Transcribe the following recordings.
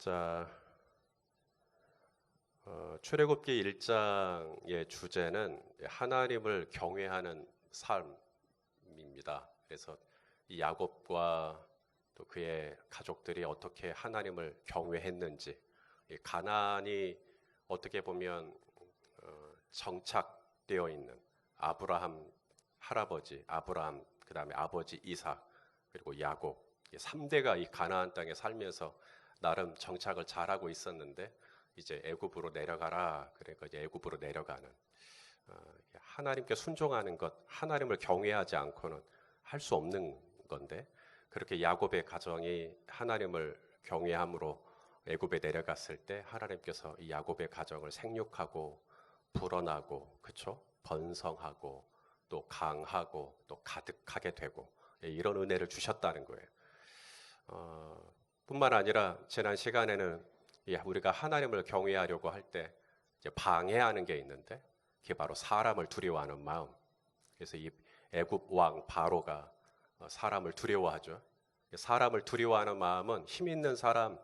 자, 출애굽기 1장의 주제는 하나님을 경외하는 삶입니다. 그래서 이 야곱과 또 그의 가족들이 어떻게 하나님을 경외했는지, 이 가나안이 어떻게 보면 정착되어 있는 아브라함 할아버지 아브라함, 그 다음에 아버지 이삭, 그리고 야곱, 3대가 이 가나안 땅에 살면서 나름 정착을 잘하고 있었는데 이제 애굽으로 내려가라. 그러니까 이제 애굽으로 내려가는, 하나님께 순종하는 것, 하나님을 경외하지 않고는 할 수 없는 건데, 그렇게 야곱의 가정이 하나님을 경외함으로 애굽에 내려갔을 때 하나님께서 이 야곱의 가정을 생육하고 불어나고, 그렇죠? 번성하고 또 강하고 또 가득하게 되고, 이런 은혜를 주셨다는 거예요. 뿐만 아니라 지난 시간에는 우리가 하나님을 경외하려고 할 때 방해하는 게 있는데, 그게 바로 사람을 두려워하는 마음. 그래서 이 애굽 왕 바로가 사람을 두려워하죠. 사람을 두려워하는 마음은 힘 있는 사람,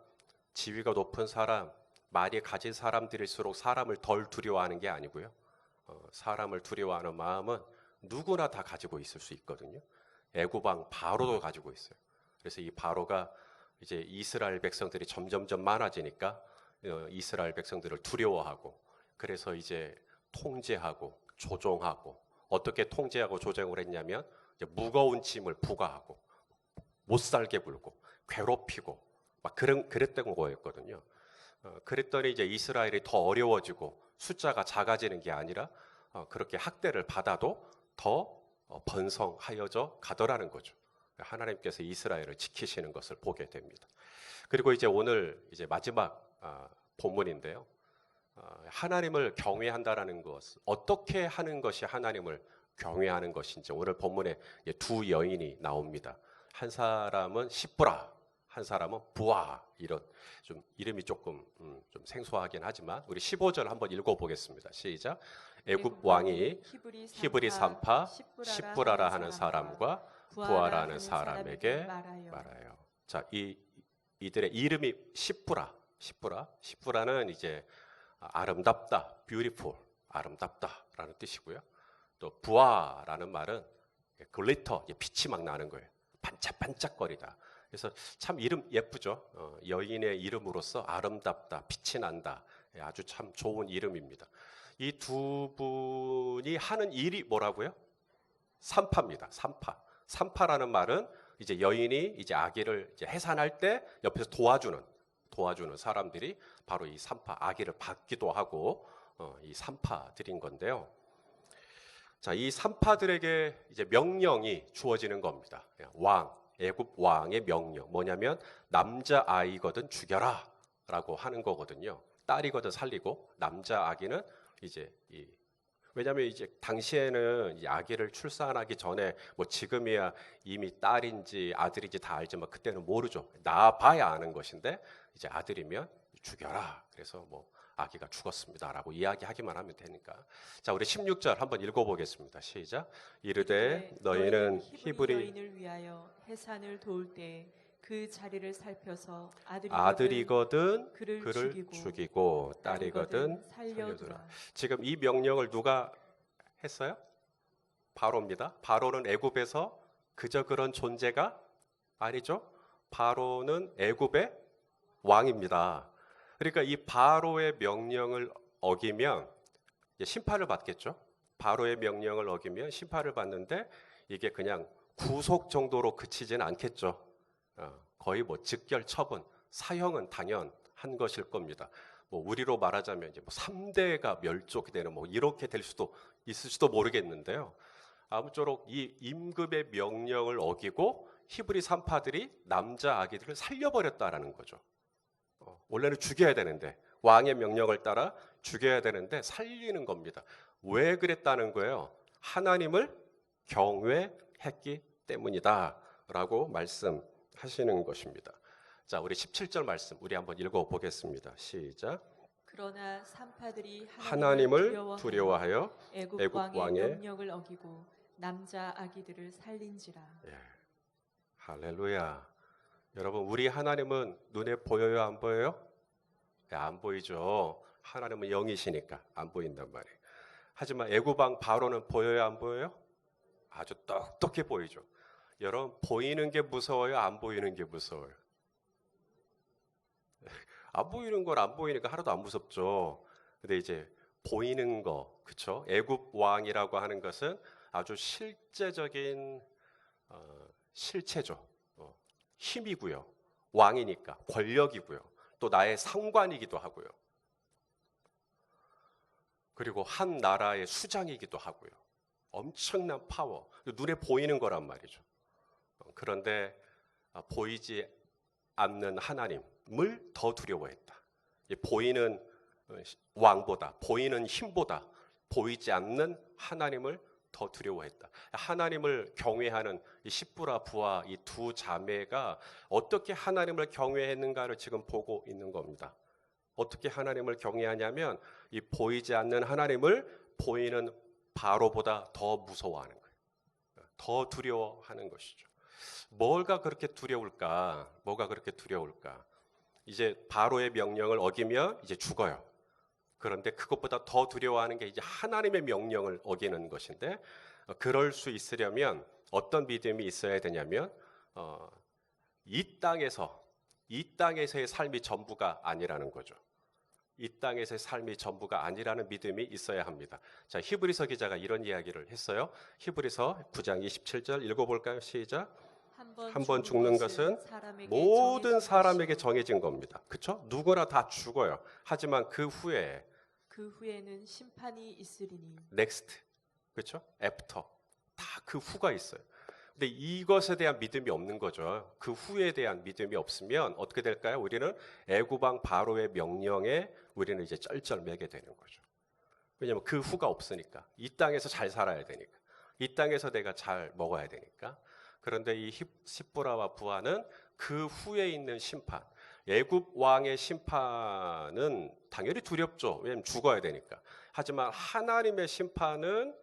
지위가 높은 사람, 많이 가진 사람들일수록 사람을 덜 두려워하는 게 아니고요. 사람을 두려워하는 마음은 누구나 다 가지고 있을 수 있거든요. 애굽 왕 바로도 가지고 있어요. 그래서 이 바로가 이제 이스라엘 백성들이 점점점 많아지니까 이스라엘 백성들을 두려워하고, 그래서 이제 통제하고 조종하고, 어떻게 통제하고 조정을 했냐면 이제 무거운 짐을 부과하고 못 살게 굴고 괴롭히고 막 그랬던 거였거든요. 그랬더니 이제 이스라엘이 더 어려워지고 숫자가 작아지는 게 아니라 그렇게 학대를 받아도 더 번성하여져 가더라는 거죠. 하나님께서 이스라엘을 지키시는 것을 보게 됩니다. 그리고 이제 오늘 이제 마지막 본문인데요. 하나님을 경외한다라는 것, 어떻게 하는 것이 하나님을 경외하는 것인지 오늘 본문에 두 여인이 나옵니다. 한 사람은 시브라, 한 사람은 부아. 이런 좀 이름이 조금 좀 생소하긴 하지만 우리 15절 한번 읽어보겠습니다. 시작. 애굽 왕이 히브리 산파 시브라라 하는 사람과 부아라 하는 사람에게 말하여. 자, 이들의 이름이 시브라는 이제 아름답다, beautiful, 아름답다라는 뜻이고요. 또 부아라는 말은 글리터, 빛이 막 나는 거예요. 반짝반짝거리다. 그래서 참 이름 예쁘죠. 여인의 이름으로서 아름답다, 빛이 난다. 아주 참 좋은 이름입니다. 이 두 분이 하는 일이 뭐라고요? 산파입니다. 산파라는 말은 이제 여인이 이제 아기를 이제 해산할 때 옆에서 도와주는 사람들이 바로 이 산파, 아기를 받기도 하고 이 산파들인 건데요. 자, 이 산파들에게 이제 명령이 주어지는 겁니다. 애굽 왕의 명령. 뭐냐면 남자 아이거든 죽여라라고 하는 거거든요. 딸이거든 살리고, 남자 아기는 이제 왜냐하면 이제 당시에는 이 아기를 출산하기 전에 뭐 지금이야 이미 딸인지 아들인지 다 알지만 그때는 모르죠. 낳아봐야 아는 것인데 이제 아들이면 죽여라. 그래서 뭐 아기가 죽었습니다라고 이야기하기만 하면 되니까. 자, 우리 16절 한번 읽어보겠습니다. 시작. 이르되 너희는 히브리 여인을 위하여 해산을 도울 때 그 자리를 살펴서 아들이거든 그를 죽이고 딸이거든 살려두라. 지금 이 명령을 누가 했어요? 바로입니다. 바로는 애굽에서 그저 그런 존재가 아니죠. 바로는 애굽의 왕입니다. 그러니까 이 바로의 명령을 어기면 심판을 받겠죠. 바로의 명령을 어기면 심판을 받는데 이게 그냥 구속 정도로 그치지는 않겠죠. 거의 뭐 즉결 처분, 사형은 당연한 것일 겁니다. 뭐 우리로 말하자면 이제 뭐 3대가 멸족이 되는 뭐 이렇게 될 수도 있을지도 모르겠는데요. 아무쪼록 이 임금의 명령을 어기고 히브리 산파들이 남자 아기들을 살려버렸다라는 거죠. 원래는 죽여야 되는데, 왕의 명령을 따라 죽여야 되는데 살리는 겁니다. 왜 그랬다는 거예요? 하나님을 경외했기 때문이다 라고 말씀하시는 것입니다. 자, 우리 17절 말씀 우리 한번 읽어보겠습니다. 시작. 그러나 산파들이 하나님을 두려워하여 애굽 왕의 명령을 어기고 남자 아기들을 살린지라. 할렐루야. 여러분, 우리 하나님은 눈에 보여요, 안 보여요? 안 보이죠. 하나님은 영이시니까 안 보인단 말이에요. 하지만 애굽 왕 바로는 보여요, 안 보여요? 아주 똑똑히 보이죠. 여러분, 보이는 게 무서워요, 안 보이는 게 무서워요? 안 보이는 건 안 보이니까 하나도 안 무섭죠. 근데 이제 보이는 거, 그쵸? 애굽 왕이라고 하는 것은 아주 실제적인 실체죠. 힘이고요. 왕이니까 권력이고요. 또 나의 상관이기도 하고요. 그리고 한 나라의 수장이기도 하고요. 엄청난 파워, 눈에 보이는 거란 말이죠. 그런데 보이지 않는 하나님을 더 두려워했다. 보이는 왕보다, 보이는 힘보다 보이지 않는 하나님을 더 두려워했다. 하나님을 경외하는 이 십부라 부하 이 두 자매가 어떻게 하나님을 경외했는가를 지금 보고 있는 겁니다. 어떻게 하나님을 경외하냐면 이 보이지 않는 하나님을 보이는 바로보다 더 무서워하는 거예요. 더 두려워하는 것이죠. 뭐가 그렇게 두려울까? 뭐가 그렇게 두려울까? 이제 바로의 명령을 어기면 이제 죽어요. 그런데 그것보다 더 두려워하는 게 이제 하나님의 명령을 어기는 것인데, 그럴 수 있으려면 어떤 믿음이 있어야 되냐면 이 땅에서의 삶이 전부가 아니라는 거죠. 이 땅에서의 삶이 전부가 아니라는 믿음이 있어야 합니다. 자, 히브리서 기자가 이런 이야기를 했어요. 히브리서 9장 27절 읽어볼까요? 시작. 한 번 죽는 것은 모든 사람에게 정해진 겁니다. 그렇죠? 누구나 다 죽어요. 하지만 그 후에는 심판이 있으리니. next, 그렇죠? after, 다 그 후가 있어요. 근데 이것에 대한 믿음이 없는 거죠. 그 후에 대한 믿음이 없으면 어떻게 될까요? 우리는 애굽 왕 바로의 명령에 우리는 이제 쩔쩔매게 되는 거죠. 왜냐하면 그 후가 없으니까. 이 땅에서 잘 살아야 되니까. 이 땅에서 내가 잘 먹어야 되니까. 그런데 이 십부라와 부하는 그 후에 있는 심판, 애굽 왕의 심판은 당연히 두렵죠. 왜냐하면 죽어야 되니까. 하지만 하나님의 심판은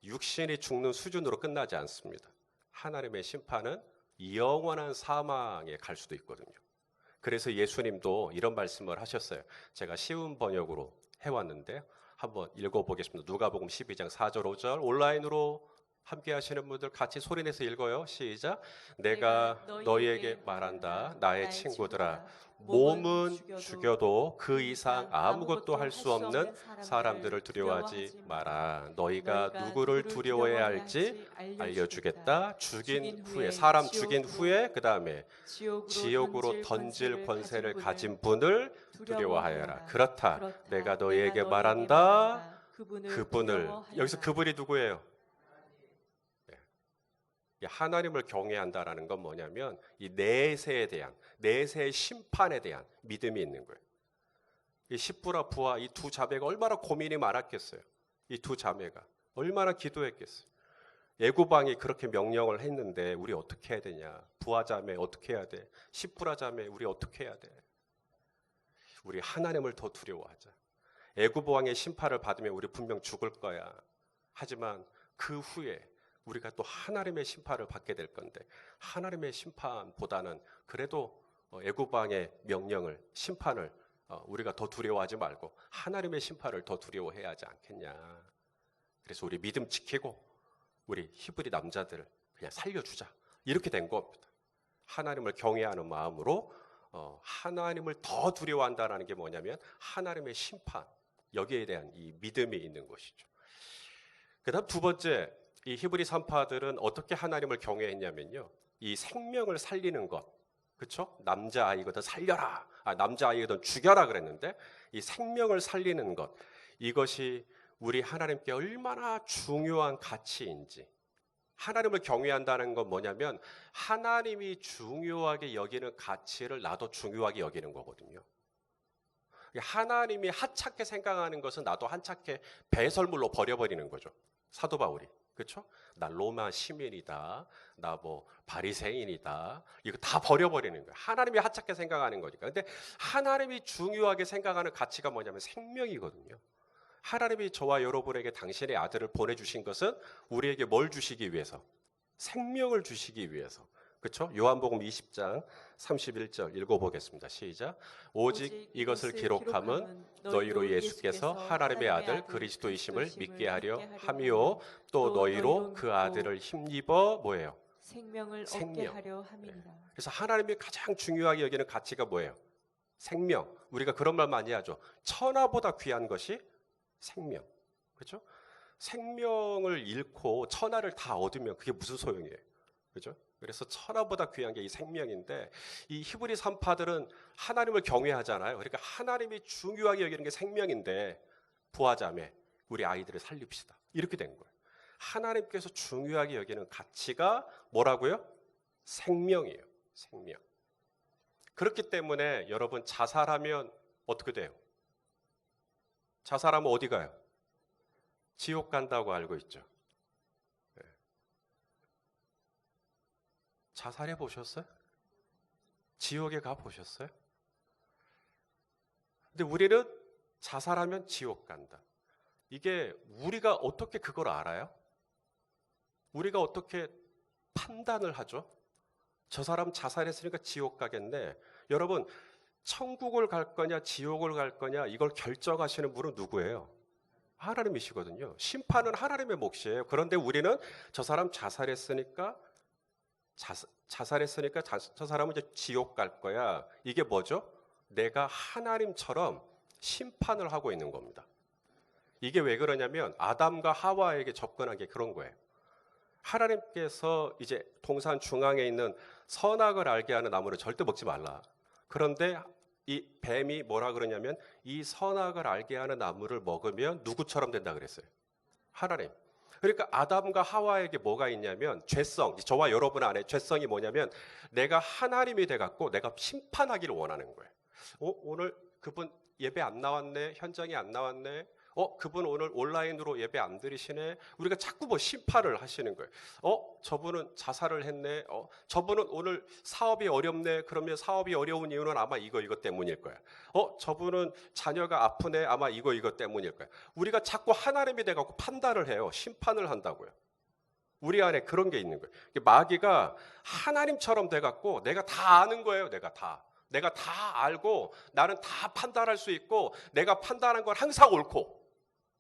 육신이 죽는 수준으로 끝나지 않습니다. 하나님의 심판은 영원한 사망에 갈 수도 있거든요. 그래서 예수님도 이런 말씀을 하셨어요. 제가 쉬운 번역으로 해왔는데 한번 읽어보겠습니다. 누가복음 12장 4절 5절 온라인으로 함께 하시는 분들 같이 소리내서 읽어요. 시작. 내가 너희에게 말한다. 나의 친구들아. 몸은 죽여도 그 이상 아무것도 할 수 없는 사람들을 두려워하지 마라. 너희가 누구를 두려워해야 할지 알려주겠다. 죽인 후에, 사람 죽인 후에 그 다음에 지옥으로 던질 권세를 가진 분을 두려워하여라. 그렇다. 내가 너희에게 말한다. 그분을, 여기서 그분이 누구예요? 하나님을 경외한다라는 건 뭐냐면 이 내세의 심판에 대한 믿음이 있는 거예요. 이 십부라 부하 이 두 자매가 얼마나 고민이 많았겠어요. 이 두 자매가 얼마나 기도했겠어요. 애굽 왕이 그렇게 명령을 했는데 우리 어떻게 해야 되냐? 부하 자매 어떻게 해야 돼? 십부라 자매 우리 어떻게 해야 돼? 우리 하나님을 더 두려워하자. 애굽 왕의 심판을 받으면 우리 분명 죽을 거야. 하지만 그 후에 우리가 또 하나님의 심판을 받게 될 건데 하나님의 심판보다는 그래도 애굽 왕의 명령을, 심판을 우리가 더 두려워하지 말고 하나님의 심판을 더 두려워해야 하지 않겠냐. 그래서 우리 믿음 지키고 우리 히브리 남자들을 그냥 살려주자. 이렇게 된 겁니다. 하나님을 경외하는 마음으로 하나님을 더 두려워한다는 게 뭐냐면 하나님의 심판, 여기에 대한 이 믿음이 있는 것이죠. 그 다음 두 번째, 이 히브리 산파들은 어떻게 하나님을 경외했냐면요. 이 생명을 살리는 것, 그렇죠? 남자아이거든 살려라, 남자아이거든 죽여라 그랬는데 이 생명을 살리는 것, 이것이 우리 하나님께 얼마나 중요한 가치인지. 하나님을 경외한다는 건 뭐냐면 하나님이 중요하게 여기는 가치를 나도 중요하게 여기는 거거든요. 하나님이 하찮게 생각하는 것은 나도 하찮게 배설물로 버려버리는 거죠. 사도 바울이. 그렇죠? 나 로마 시민이다. 나 뭐 바리새인이다. 이거 다 버려버리는 거예요. 하나님이 하찮게 생각하는 거니까. 근데 하나님이 중요하게 생각하는 가치가 뭐냐면 생명이거든요. 하나님이 저와 여러분에게 당신의 아들을 보내주신 것은 우리에게 뭘 주시기 위해서? 생명을 주시기 위해서. 그렇죠? 요한복음 20장 31절 읽어보겠습니다. 시작. 오직 이것을 기록함은 너희로 예수께서 하나님의 아들 그리스도이심을 믿게 하려 함이요 또 너희로 그 아들을 힘입어 뭐예요? 생명을 얻게 생명. 하려 함이니라. 그래서 하나님이 가장 중요하게 여기는 가치가 뭐예요? 생명. 우리가 그런 말 많이 하죠. 천하보다 귀한 것이 생명. 그렇죠? 생명을 잃고 천하를 다 얻으면 그게 무슨 소용이에요? 그렇죠? 그래서 천하보다 귀한 게 이 생명인데 이 히브리 산파들은 하나님을 경외하잖아요. 그러니까 하나님이 중요하게 여기는 게 생명인데 부하자매 우리 아이들을 살립시다. 이렇게 된 거예요. 하나님께서 중요하게 여기는 가치가 뭐라고요? 생명이에요. 생명. 그렇기 때문에 여러분 자살하면 어떻게 돼요? 자살하면 어디 가요? 지옥 간다고 알고 있죠. 자살해 보셨어요? 지옥에 가 보셨어요? 근데 우리는 자살하면 지옥 간다. 이게 우리가 어떻게 그걸 알아요? 우리가 어떻게 판단을 하죠? 저 사람 자살했으니까 지옥 가겠네. 여러분, 천국을 갈 거냐 지옥을 갈 거냐 이걸 결정하시는 분은 누구예요? 하나님이시거든요. 심판은 하나님의 몫이에요. 그런데 우리는 저 사람 자살했으니까 저 사람은 이제 지옥 갈 거야. 이게 뭐죠? 내가 하나님처럼 심판을 하고 있는 겁니다. 이게 왜 그러냐면 아담과 하와에게 접근한 게 그런 거예요. 하나님께서 이제 동산 중앙에 있는 선악을 알게 하는 나무를 절대 먹지 말라. 그런데 이 뱀이 뭐라 그러냐면 이 선악을 알게 하는 나무를 먹으면 누구처럼 된다 그랬어요? 하나님. 그러니까 아담과 하와에게 뭐가 있냐면 죄성, 저와 여러분 안에 죄성이 뭐냐면 내가 하나님이 돼갖고 내가 심판하기를 원하는 거예요. 오늘 그분 예배 안 나왔네, 현장에 안 나왔네. 그분 오늘 온라인으로 예배 안 드리시네. 우리가 자꾸 뭐 심판을 하시는 거예요. 저분은 자살을 했네. 저분은 오늘 사업이 어렵네. 그러면 사업이 어려운 이유는 아마 이거 때문일 거야. 저분은 자녀가 아프네. 아마 이거 때문일 거야. 우리가 자꾸 하나님이 돼갖고 판단을 해요. 심판을 한다고요. 우리 안에 그런 게 있는 거예요. 마귀가 하나님처럼 돼갖고 내가 다 아는 거예요. 내가 다 알고 나는 다 판단할 수 있고 내가 판단한 건 항상 옳고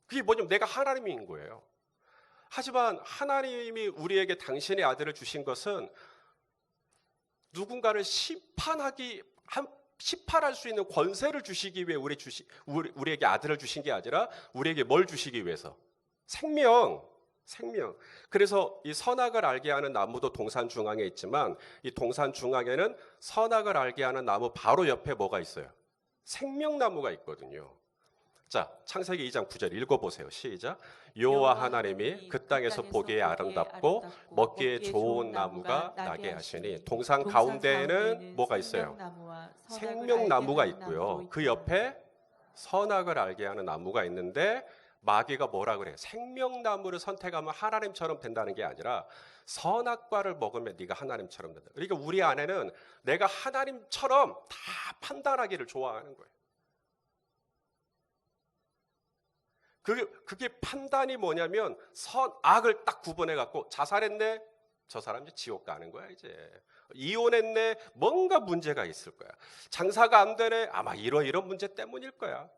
그게 뭐냐면 내가 하나님인 거예요. 하지만 하나님이 우리에게 당신의 아들을 주신 것은 누군가를 심판할 수 있는 권세를 주시기 위해 우리에게 아들을 주신 게 아니라 우리에게 뭘 주시기 위해서? 생명. 그래서 이 선악을 알게 하는 나무도 동산 중앙에 있지만 이 동산 중앙에는 선악을 알게 하는 나무 바로 옆에 뭐가 있어요? 생명나무가 있거든요. 자, 창세기 2장 9절 읽어보세요. 시작. 여호와 하나님이 그 땅에서 보기에 아름답고 먹기에 좋은 나무가 나게 하시니 동산 가운데에는 뭐가 있어요? 생명나무가 있고요. 그 옆에 선악을 알게 하는 나무가 있는데 마귀가 뭐라 그래요? 생명나무를 선택하면 하나님처럼 된다는 게 아니라 선악과를 먹으면 네가 하나님처럼 된다. 그러니까 우리 안에는 내가 하나님처럼 다 판단하기를 좋아하는 거예요. 그게 판단이 뭐냐면 선악을 딱 구분해 갖고 자살했네? 저 사람이 지옥 가는 거야 이제. 이혼했네? 뭔가 문제가 있을 거야. 장사가 안 되네? 아마 이런 문제 때문일 거야.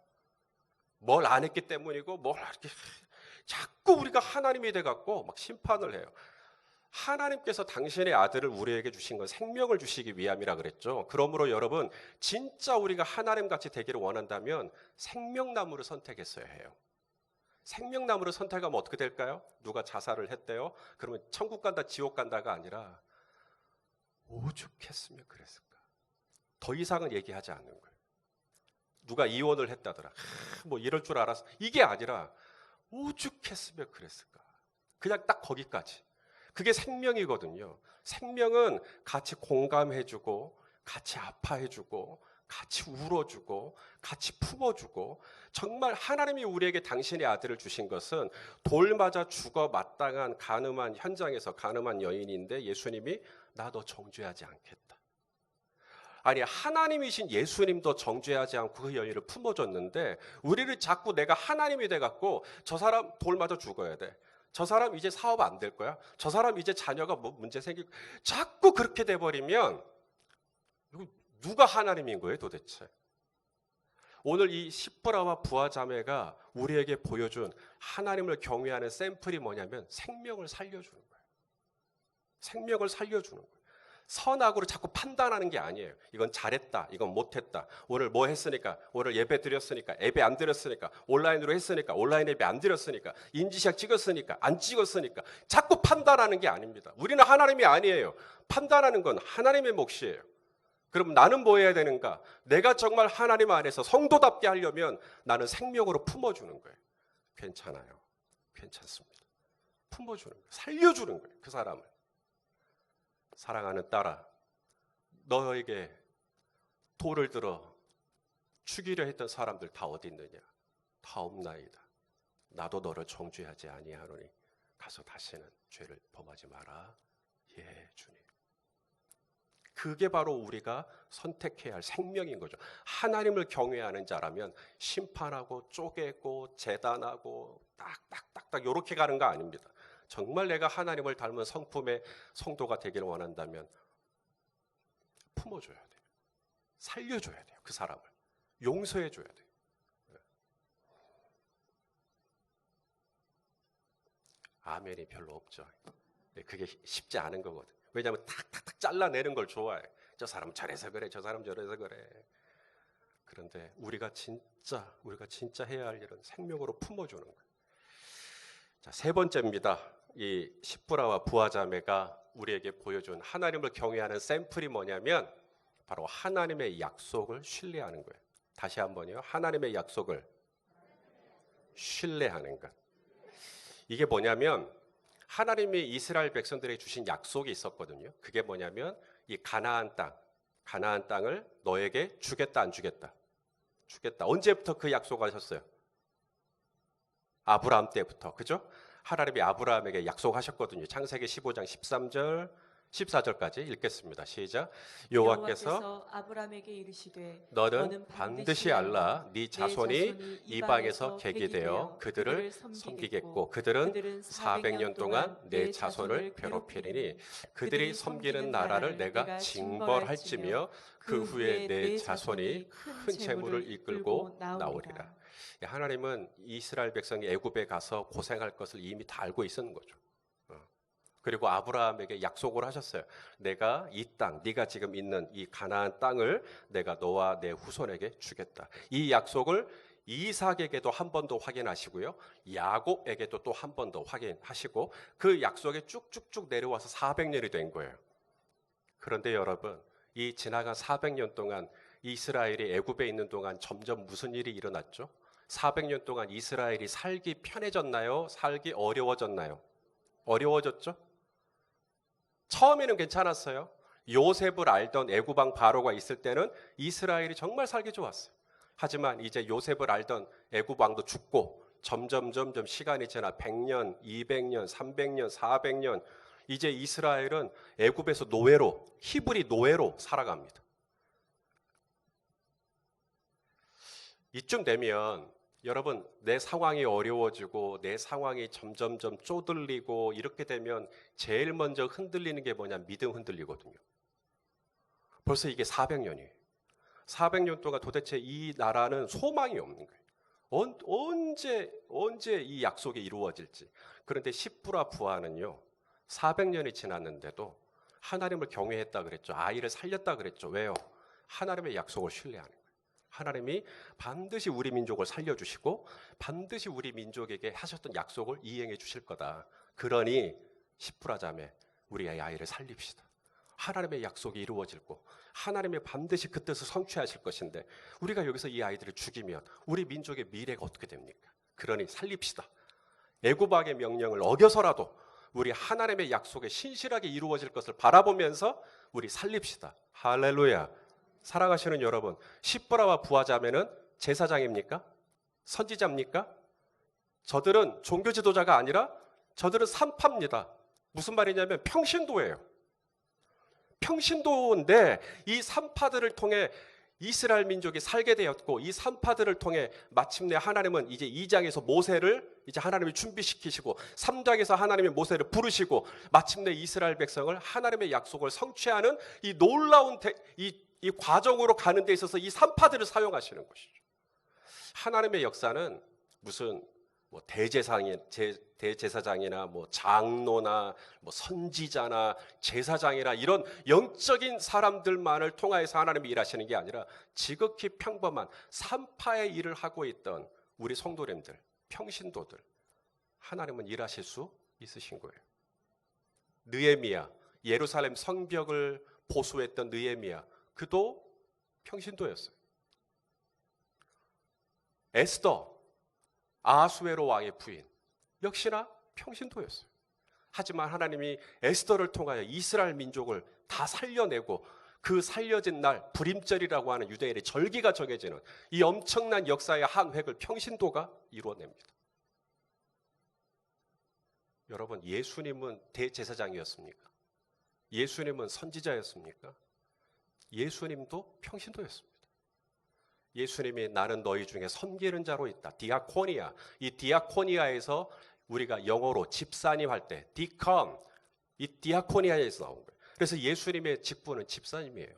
뭘 안 했기 때문이고 뭘 이렇게 자꾸 우리가 하나님이 돼갖고 막 심판을 해요. 하나님께서 당신의 아들을 우리에게 주신 건 생명을 주시기 위함이라 그랬죠. 그러므로 여러분 진짜 우리가 하나님같이 되기를 원한다면 생명나무를 선택했어야 해요. 생명나무를 선택하면 어떻게 될까요? 누가 자살을 했대요? 그러면 천국 간다 지옥 간다가 아니라 오죽했으면 그랬을까. 더 이상은 얘기하지 않는 거예요. 누가 이혼을 했다더라. 뭐 이럴 줄 알았어. 이게 아니라 오죽했으면 그랬을까. 그냥 딱 거기까지. 그게 생명이거든요. 생명은 같이 공감해주고 같이 아파해주고 같이 울어주고 같이 품어주고 정말 하나님이 우리에게 당신의 아들을 주신 것은 돌 맞아 죽어 마땅한 간음한 현장에서 간음한 여인인데 예수님이 나 너 정죄하지 않겠다. 아니 하나님이신 예수님도 정죄하지 않고 그 여인을 품어줬는데 우리를 자꾸 내가 하나님이 돼갖고 저 사람 돌 맞아 죽어야 돼. 저 사람 이제 사업 안 될 거야. 저 사람 이제 자녀가 뭐 문제 생길 거야. 자꾸 그렇게 돼버리면 이거 누가 하나님인 거예요 도대체? 오늘 이 십보라와 부하자매가 우리에게 보여준 하나님을 경외하는 샘플이 뭐냐면 생명을 살려주는 거예요. 생명을 살려주는 거예요. 선악으로 자꾸 판단하는 게 아니에요. 이건 잘했다, 이건 못했다. 오늘 뭐 했으니까, 오늘 예배 드렸으니까, 예배 안 드렸으니까, 온라인으로 했으니까, 온라인 예배 안 드렸으니까, 인지샷 찍었으니까, 안 찍었으니까 자꾸 판단하는 게 아닙니다. 우리는 하나님이 아니에요. 판단하는 건 하나님의 몫이에요. 그럼 나는 뭐 해야 되는가? 내가 정말 하나님 안에서 성도답게 하려면 나는 생명으로 품어주는 거예요. 괜찮아요. 괜찮습니다. 품어주는 거예요. 살려주는 거예요. 그 사람을. 사랑하는 딸아, 너에게 돌을 들어 죽이려 했던 사람들 다 어디 있느냐? 다 없나이다. 나도 너를 정죄하지 아니하노니 가서 다시는 죄를 범하지 마라. 예, 주님. 그게 바로 우리가 선택해야 할 생명인 거죠. 하나님을 경외하는 자라면 심판하고 쪼개고 재단하고 딱딱딱딱 이렇게 가는 거 아닙니다. 정말 내가 하나님을 닮은 성품의 성도가 되기를 원한다면 품어줘야 돼요. 살려줘야 돼요. 그 사람을. 용서해줘야 돼요. 아멘이 별로 없죠. 그게 쉽지 않은 거거든요. 왜냐하면 탁탁탁 잘라내는 걸 좋아해. 저 사람 저래서 그래, 저 사람 저래서 그래. 그런데 우리가 진짜 해야 할 일은 생명으로 품어주는 거예요. 자, 세 번째입니다. 이 십보라와 부하자매가 우리에게 보여준 하나님을 경외하는 샘플이 뭐냐면 바로 하나님의 약속을 신뢰하는 거예요. 다시 한번요. 하나님의 약속을 신뢰하는 것. 이게 뭐냐면 하나님이 이스라엘 백성들에게 주신 약속이 있었거든요. 그게 뭐냐면 이 가나안 땅을 너에게 주겠다 안 주겠다? 주겠다. 언제부터 그 약속하셨어요? 아브라함 때부터. 그죠? 하나님이 아브라함에게 약속하셨거든요. 창세기 15장 13절 14절까지 읽겠습니다. 시작. 여호와께서 아브라함에게 이르시되 너는 반드시 알라 네 자손이 이방에서 객이 되어 그들을 섬기겠고 그들은 400년 동안 내 자손을 괴롭히리니 그들이 섬기는 나라를 내가 징벌할지며 그 후에 내 자손이 큰 재물을 이끌고 나오리라. 하나님은 이스라엘 백성이 애굽에 가서 고생할 것을 이미 다 알고 있었는 거죠. 그리고 아브라함에게 약속을 하셨어요. 내가 이 땅, 네가 지금 있는 이 가나안 땅을 내가 너와 내 후손에게 주겠다. 이 약속을 이삭에게도 한 번 더 확인하시고요. 야곱에게도 또 한 번 더 확인하시고 그 약속이 쭉쭉쭉 내려와서 400년이 된 거예요. 그런데 여러분, 이 지나간 400년 동안 이스라엘이 애굽에 있는 동안 점점 무슨 일이 일어났죠? 400년 동안 이스라엘이 살기 편해졌나요? 살기 어려워졌나요? 어려워졌죠? 처음에는 괜찮았어요. 요셉을 알던 애굽 왕 바로가 있을 때는 이스라엘이 정말 살기 좋았어요. 하지만 이제 요셉을 알던 애굽 왕도 죽고 점점 시간이 지나 100년, 200년, 300년, 400년 이제 이스라엘은 애굽에서 노예로, 히브리 노예로 살아갑니다. 이쯤 되면 여러분, 내 상황이 어려워지고 내 상황이 점점 쪼들리고 이렇게 되면 제일 먼저 흔들리는 게 뭐냐? 믿음 흔들리거든요. 벌써 이게 400년이에요. 400년 동안 도대체 이 나라는 소망이 없는 거예요. 언제 이 약속이 이루어질지. 그런데 십부라 부하는요. 400년이 지났는데도 하나님을 경외했다 그랬죠. 아이를 살렸다 그랬죠. 왜요? 하나님의 약속을 신뢰하는 거예요. 하나님이 반드시 우리 민족을 살려주시고 반드시 우리 민족에게 하셨던 약속을 이행해 주실 거다. 그러니 십부라 자매, 우리의 아이를 살립시다. 하나님의 약속이 이루어질 거, 하나님이 반드시 그 뜻을 성취하실 것인데 우리가 여기서 이 아이들을 죽이면 우리 민족의 미래가 어떻게 됩니까? 그러니 살립시다. 애굽 왕의 명령을 어겨서라도 우리 하나님의 약속에 신실하게 이루어질 것을 바라보면서 우리 살립시다. 할렐루야. 사랑하시는 여러분, 십부라와 부하자매는 제사장입니까? 선지자입니까? 저들은 종교 지도자가 아니라 저들은 산파입니다. 무슨 말이냐면 평신도예요. 평신도인데 이 산파들을 통해 이스라엘 민족이 살게 되었고 이 산파들을 통해 마침내 하나님은 이제 2장에서 모세를 이제 하나님이 준비시키시고 3장에서 하나님이 모세를 부르시고 마침내 이스라엘 백성을 하나님의 약속을 성취하는 이 놀라운 이 과정으로 가는 데 있어서 이 산파들을 사용하시는 것이죠. 하나님의 역사는 무슨 뭐 대제사장이나 뭐 장로나 뭐 선지자나 제사장이나 이런 영적인 사람들만을 통하여서 하나님이 일하시는 게 아니라 지극히 평범한 산파의 일을 하고 있던 우리 성도님들, 평신도들, 하나님은 일하실 수 있으신 거예요. 느헤미야, 예루살렘 성벽을 보수했던 느헤미야, 그도 평신도였어요. 에스더, 아하수에로 왕의 부인, 역시나 평신도였어요. 하지만 하나님이 에스더를 통하여 이스라엘 민족을 다 살려내고 그 살려진 날 불임절이라고 하는 유대인의 절기가 정해지는 이 엄청난 역사의 한 획을 평신도가 이루어냅니다. 여러분, 예수님은 대제사장이었습니까? 예수님은 선지자였습니까? 예수님도 평신도였습니다. 예수님이 나는 너희 중에 섬기는 자로 있다. 디아코니아. 이 디아코니아에서 우리가 영어로 집사님 할 때 디컨, 이 디아코니아에서 나온 거예요. 그래서 예수님의 직분은 집사님이에요.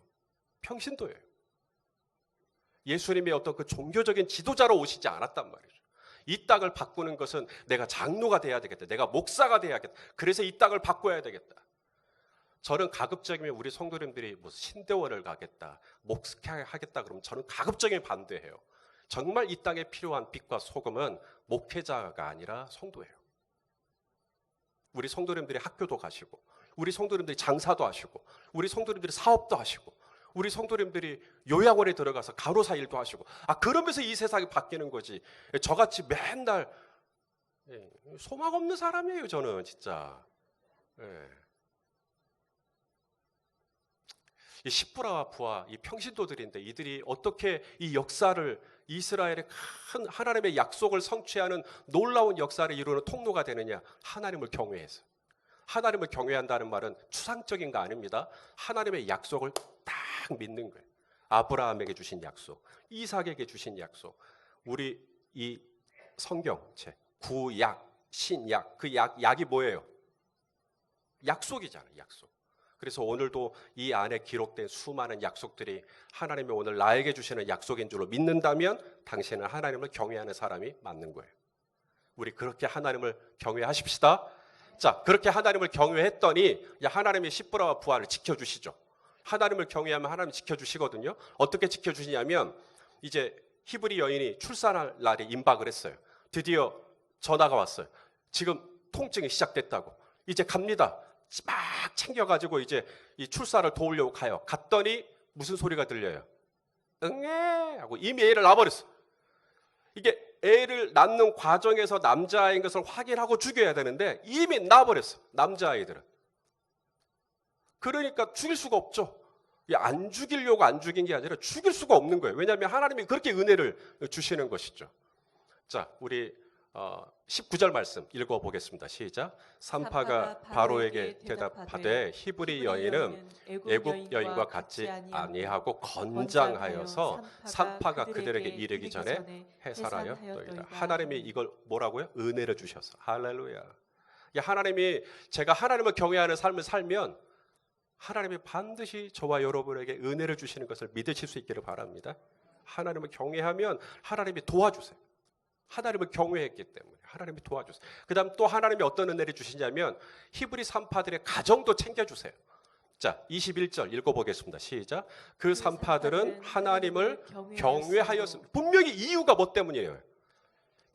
평신도예요. 예수님의 어떤 그 종교적인 지도자로 오시지 않았단 말이죠. 이 땅을 바꾸는 것은 내가 장로가 돼야 되겠다. 내가 목사가 돼야겠다. 그래서 이 땅을 바꿔야 되겠다. 저는 가급적이면 우리 성도님들이 뭐 신대원을 가겠다, 목사하겠다 그러면 저는 가급적이면 반대해요. 정말 이 땅에 필요한 빛과 소금은 목회자가 아니라 성도예요. 우리 성도님들이 학교도 가시고, 우리 성도님들이 장사도 하시고, 우리 성도님들이 사업도 하시고, 우리 성도님들이 요양원에 들어가서 간호사 일도 하시고, 그러면서 이 세상이 바뀌는 거지. 저같이 맨날 소망 없는 사람이에요. 저는 진짜. 이 십부라와 부하, 이 평신도들인데 이들이 어떻게 이 역사를 이스라엘의 큰 하나님의 약속을 성취하는 놀라운 역사를 이루는 통로가 되느냐? 하나님을 경외해서. 하나님을 경외한다는 말은 추상적인 거 아닙니다. 하나님의 약속을 딱 믿는 거예요. 아브라함에게 주신 약속, 이삭에게 주신 약속. 우리 이 성경책, 구약, 신약, 그 약이 뭐예요? 약속이잖아요. 약속. 그래서 오늘도 이 안에 기록된 수많은 약속들이 하나님이 오늘 나에게 주시는 약속인 줄로 믿는다면 당신은 하나님을 경외하는 사람이 맞는 거예요. 우리 그렇게 하나님을 경외하십시다. 자, 그렇게 하나님을 경외했더니 하나님이 십부라와 부하를 지켜주시죠. 하나님을 경외하면 하나님이 지켜주시거든요. 어떻게 지켜주시냐면 이제 히브리 여인이 출산할 날이 임박을 했어요. 드디어 전화가 왔어요. 지금 통증이 시작됐다고. 이제 갑니다. 막 챙겨가지고 이제 이 출산을 도우려고 가요. 갔더니 무슨 소리가 들려요? 응애 하고 이미 애를 낳아버렸어. 이게 애를 낳는 과정에서 남자아이인 것을 확인하고 죽여야 되는데 이미 낳아버렸어. 남자아이들은. 그러니까 죽일 수가 없죠. 안 죽이려고 안 죽인 게 아니라 죽일 수가 없는 거예요. 왜냐하면 하나님이 그렇게 은혜를 주시는 것이죠. 자, 우리 19절 말씀 읽어보겠습니다. 시작. 산파가 바로에게 대답하되 히브리 여인은 애굽 여인과 같지 아니하고 건장하여서 산파가 그들에게 이르기 전에 해산하였더이다. 하나님이 이걸 뭐라고요? 은혜를 주셔서. 할렐루야. 하나님이 제가 하나님을 경외하는 삶을 살면 하나님이 반드시 저와 여러분에게 은혜를 주시는 것을 믿으실 수 있기를 바랍니다. 하나님을 경외하면 하나님이 도와주세요. 하나님을 경외했기 때문에 하나님이 도와주세요. 그 다음 또 하나님이 어떤 은혜를 주시냐면 히브리 산파들의 가정도 챙겨주세요. 자, 21절 읽어보겠습니다. 시작. 그 산파들은 하나님을 경외하였습니다. 분명히 이유가 뭐 때문이에요?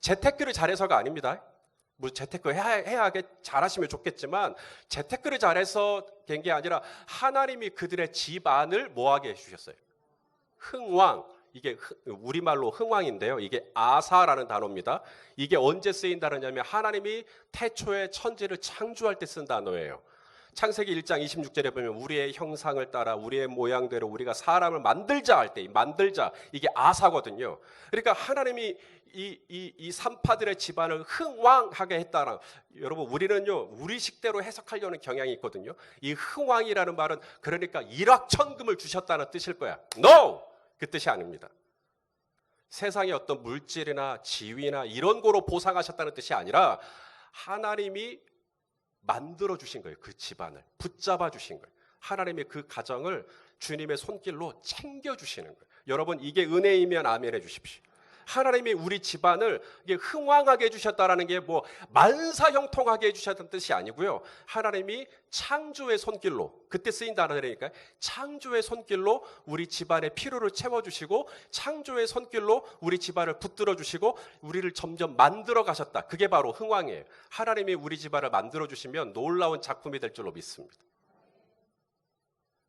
재테크를 잘해서가 아닙니다. 뭐 재테크 해야 잘하시면 좋겠지만 재테크를 잘해서 된 게 아니라 하나님이 그들의 집안을 뭐하게 해주셨어요? 흥왕. 이게 우리말로 흥왕인데요. 이게 아사라는 단어입니다. 이게 언제 쓰인 단어냐면 하나님이 태초에 천지를 창조할 때 쓴 단어예요. 창세기 1장 26절에 보면 우리의 형상을 따라 우리의 모양대로 우리가 사람을 만들자 할 때 만들자 이게 아사거든요. 그러니까 하나님이 이 산파들의 집안을 흥왕하게 했다라. 여러분 우리는요 우리 식대로 해석하려는 경향이 있거든요. 이 흥왕이라는 말은 그러니까 일확천금을 주셨다는 뜻일 거야. No! 그 뜻이 아닙니다. 세상의 어떤 물질이나 지위나 이런 거로 보상하셨다는 뜻이 아니라 하나님이 만들어 주신 거예요. 그 집안을 붙잡아 주신 거예요. 하나님이 그 가정을 주님의 손길로 챙겨 주시는 거예요. 여러분, 이게 은혜이면 아멘 해 주십시오. 하나님이 우리 집안을 이게 흥왕하게 해주셨다라는 게 뭐 만사형통하게 해주셨다는 뜻이 아니고요. 하나님이 창조의 손길로, 그때 쓰인 단어들이니까 창조의 손길로 우리 집안의 필요를 채워주시고 창조의 손길로 우리 집안을 붙들어 주시고 우리를 점점 만들어 가셨다. 그게 바로 흥왕이에요. 하나님이 우리 집안을 만들어 주시면 놀라운 작품이 될 줄로 믿습니다.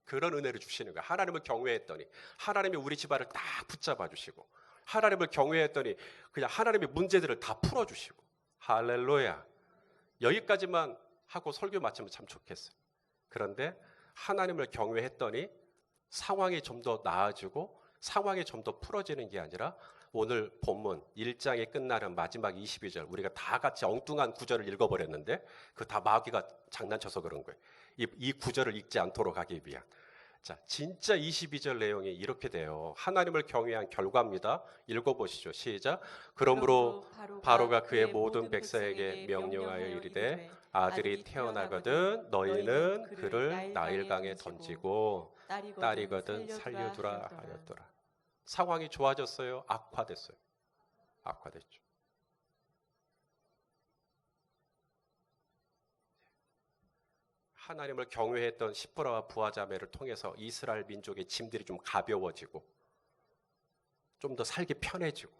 그런 은혜를 주시는 거예요. 하나님을 경외했더니 하나님이 우리 집안을 딱 붙잡아 주시고 하나님을 경외했더니 그냥 하나님의 문제들을 다 풀어주시고. 할렐루야. 여기까지만 하고 설교 마치면 참 좋겠어요. 그런데 하나님을 경외했더니 상황이 좀 더 나아지고 상황이 좀 더 풀어지는 게 아니라 오늘 본문 1장이 끝나는 마지막 22절, 우리가 다 같이 엉뚱한 구절을 읽어버렸는데 그 다 마귀가 장난쳐서 그런 거예요. 이 구절을 읽지 않도록 하기 위한. 자, 진짜 22절 내용이 이렇게 돼요. 하나님을 경외한 결과입니다. 읽어보시죠. 시작. 그러므로 바로가 그의 모든 백성에게 명령하여 이르되 아들이 태어나거든 너희는 그를 나일강에 던지고 딸이거든 살려두라 하였더라. 상황이 좋아졌어요? 악화됐어요? 악화됐죠. 하나님을 경외했던 시브라와 부하자매를 통해서 이스라엘 민족의 짐들이 좀 가벼워지고 좀 더 살기 편해지고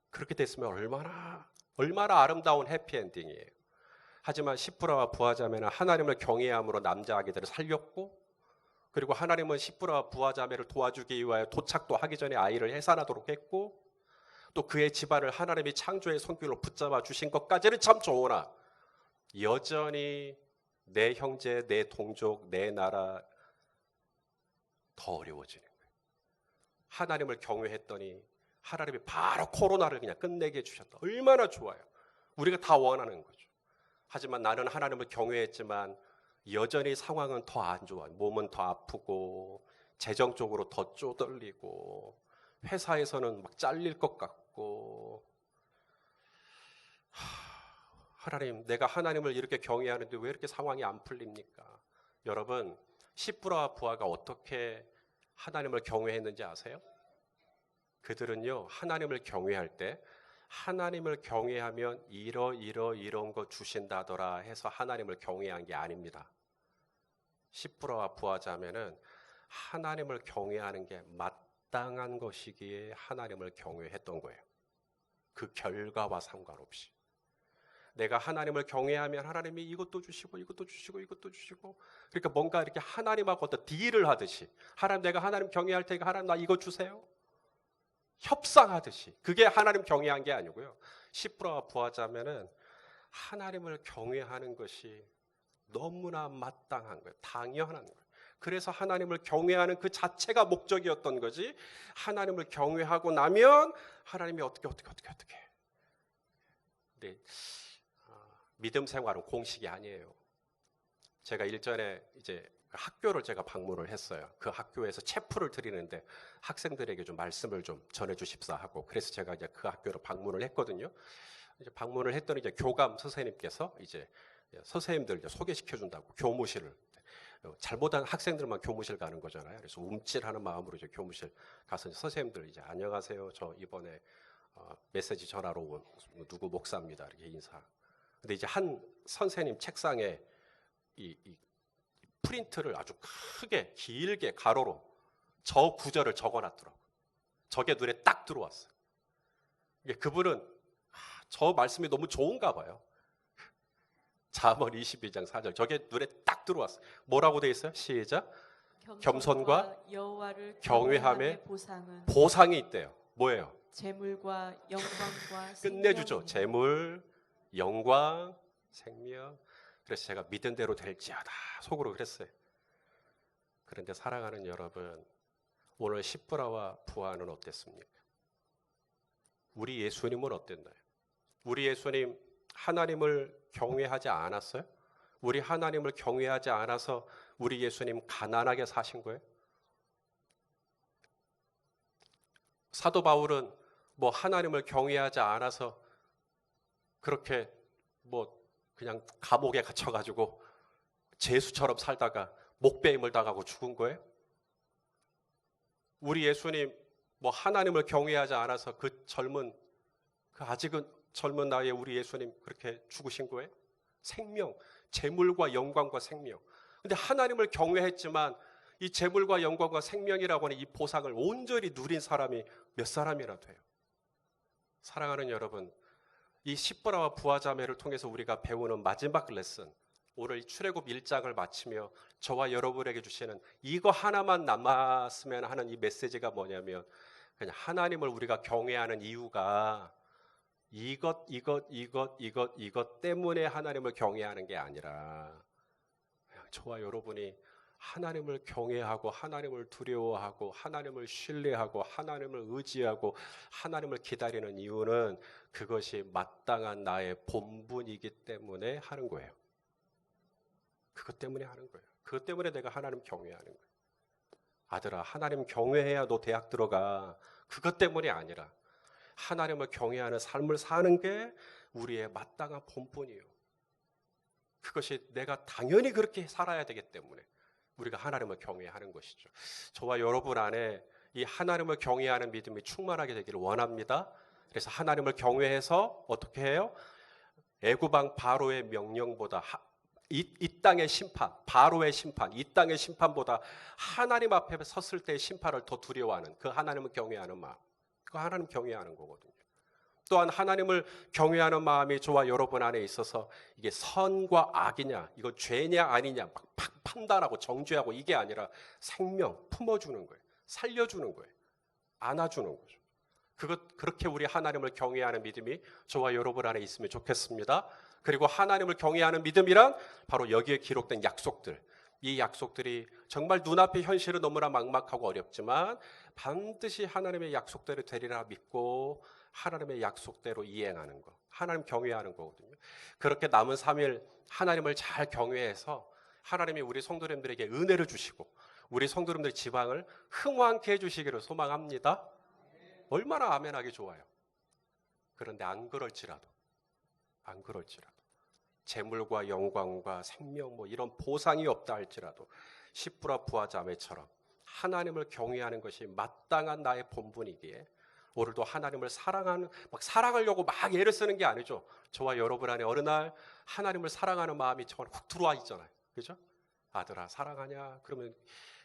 그렇게 됐으면 얼마나 아름다운 해피엔딩이에요. 하지만 시브라와 부하자매는 하나님을 경외함으로 남자 아기들을 살렸고 그리고 하나님은 시브라와 부하자매를 도와주기 위하여 도착도 하기 전에 아이를 해산하도록 했고 또 그의 집안을 하나님이 창조의 손길로 붙잡아 주신 것까지는 참 좋으나 여전히 내 형제, 내 동족, 내 나라 더 어려워지는 거예요. 하나님을 경외했더니 하나님이 바로 코로나를 그냥 끝내게 해주셨다. 얼마나 좋아요. 우리가 다 원하는 거죠. 하지만 나는 하나님을 경외했지만 여전히 상황은 더 안 좋아요. 몸은 더 아프고 재정적으로 더 쪼들리고 회사에서는 막 잘릴 것 같고 하나님, 내가 하나님을 이렇게 경외하는데 왜 이렇게 상황이 안 풀립니까? 여러분, 시브라와 부하가 어떻게 하나님을 경외했는지 아세요? 그들은요, 하나님을 경외할 때 하나님을 경외하면 이런 거 주신다더라 해서 하나님을 경외한 게 아닙니다. 시브라와 부하 자매는 하나님을 경외하는 게 마땅한 것이기에 하나님을 경외했던 거예요. 그 결과와 상관없이. 내가 하나님을 경외하면 하나님이 이것도 주시고 이것도 주시고 이것도 주시고 그러니까 뭔가 이렇게 하나님하고 어떤 딜을 하듯이 하나님 내가 하나님 경외할 테니까 하나님 나 이거 주세요. 협상하듯이 그게 하나님 경외한 게 아니고요. 시브라와 부하자매는 하나님을 경외하는 것이 너무나 마땅한 거예요. 당연한 거예요. 그래서 하나님을 경외하는 그 자체가 목적이었던 거지 하나님을 경외하고 나면 하나님이 어떻게 네. 믿음 생활은 공식이 아니에요. 제가 일전에 이제 학교를 제가 방문을 했어요. 그 학교에서 체프를 드리는데 학생들에게 좀 말씀을 좀 전해주십사 하고 그래서 제가 이제 그 학교를 방문을 했거든요. 이제 방문을 했더니 이제 교감 선생님께서 이제 선생님들 이제 소개시켜 준다고 교무실을 잘못한 학생들만 교무실 가는 거잖아요. 그래서 움찔하는 마음으로 이제 교무실 가서 선생님들 이제 안녕하세요. 저 이번에 메시지 전하러 온 누구 목사입니다. 이렇게 인사. 근데 이제 한 선생님 책상에 이 프린트를 아주 크게 길게 가로로 저 구절을 적어놨더라고요. 저게 눈에 딱 들어왔어요. 그분은 저 말씀이 너무 좋은가 봐요. 잠언 22장 4절 저게 눈에 딱 들어왔어요. 뭐라고 돼 있어요? 시작. 겸손과 여호와를 경외함의 보상은 보상이 있대요. 뭐예요? 재물과 영광과 끝내주죠. 재물, 영광, 생명. 그래서 제가 믿은 대로 될지어다 속으로 그랬어요. 그런데 사랑하는 여러분, 오늘 시브라와 부하는 어땠습니까? 우리 예수님은 어땠나요? 우리 예수님 하나님을 경외하지 않았어요? 우리 하나님을 경외하지 않아서 우리 예수님 가난하게 사신 거예요? 사도 바울은 뭐 하나님을 경외하지 않아서 그렇게 뭐 그냥 감옥에 갇혀가지고 죄수처럼 살다가 목베임을 당하고 죽은 거예요? 우리 예수님 뭐 하나님을 경외하지 않아서 그 아직은 젊은 나이에 우리 예수님 그렇게 죽으신 거예요? 생명, 재물과 영광과 생명. 근데 하나님을 경외했지만 이 재물과 영광과 생명이라고 하는 이 보상을 온전히 누린 사람이 몇 사람이라도 돼요. 사랑하는 여러분, 이 십보라와 부하자매를 통해서 우리가 배우는 마지막 레슨, 오늘 출애굽 1장을 마치며 저와 여러분에게 주시는 이거 하나만 남았으면 하는 이 메시지가 뭐냐면, 그냥 하나님을 우리가 경외하는 이유가 이것 때문에 하나님을 경외하는 게 아니라, 저와 여러분이 하나님을 경외하고 하나님을 두려워하고 하나님을 신뢰하고 하나님을 의지하고 하나님을 기다리는 이유는 그것이 마땅한 나의 본분이기 때문에 하는 거예요. 그것 때문에 하는 거예요. 그것 때문에 내가 하나님 경외하는 거예요. 아들아, 하나님 경외해야 너 대학 들어가. 그것 때문이 아니라 하나님을 경외하는 삶을 사는 게 우리의 마땅한 본분이에요. 그것이 내가 당연히 그렇게 살아야 되기 때문에 우리가 하나님을 경외하는 것이죠. 저와 여러분 안에 이 하나님을 경외하는 믿음이 충만하게 되기를 원합니다. 그래서 하나님을 경외해서 어떻게 해요? 애굽 왕 바로의 명령보다 이 땅의 심판, 바로의 심판, 이 땅의 심판보다 하나님 앞에 섰을 때의 심판을 더 두려워하는 그 하나님을 경외하는 마음, 그 하나님 경외하는 거거든요. 또한 하나님을 경외하는 마음이 저와 여러분 안에 있어서 이게 선과 악이냐, 이거 죄냐 아니냐 막 판단하고 정죄하고 이게 아니라 생명 품어주는 거예요. 살려주는 거예요. 안아주는 거죠. 그렇게 우리 하나님을 경외하는 믿음이 저와 여러분 안에 있으면 좋겠습니다. 그리고 하나님을 경외하는 믿음이란 바로 여기에 기록된 약속들, 이 약속들이 정말 눈앞의 현실은 너무나 막막하고 어렵지만 반드시 하나님의 약속대로 되리라 믿고 하나님의 약속대로 이행하는 것, 하나님 경외하는 거거든요. 그렇게 남은 3일 하나님을 잘 경외해서 하나님이 우리 성도님들에게 은혜를 주시고 우리 성도님들의 지방을 흥왕케 해주시기를 소망합니다. 얼마나 아멘하기 좋아요. 그런데 안 그럴지라도 재물과 영광과 생명 뭐 이런 보상이 없다 할지라도 십부라 부하자매처럼 하나님을 경외하는 것이 마땅한 나의 본분이기에 오늘도 하나님을 사랑하려고 막 애를 쓰는 게 아니죠. 저와 여러분 안에 어느 날 하나님을 사랑하는 마음이 정말 훅 들어와 있잖아요. 그죠? 아들아 사랑하냐? 그러면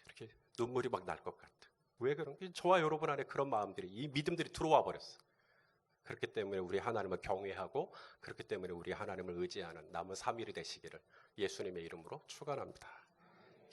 이렇게 눈물이 막 날 것 같아. 왜 그런? 저와 여러분 안에 그런 마음들이, 이 믿음들이 들어와 버렸어. 그렇기 때문에 우리 하나님을 경외하고 그렇기 때문에 우리 하나님을 의지하는 남은 3일이 되시기를 예수님의 이름으로 축원합니다.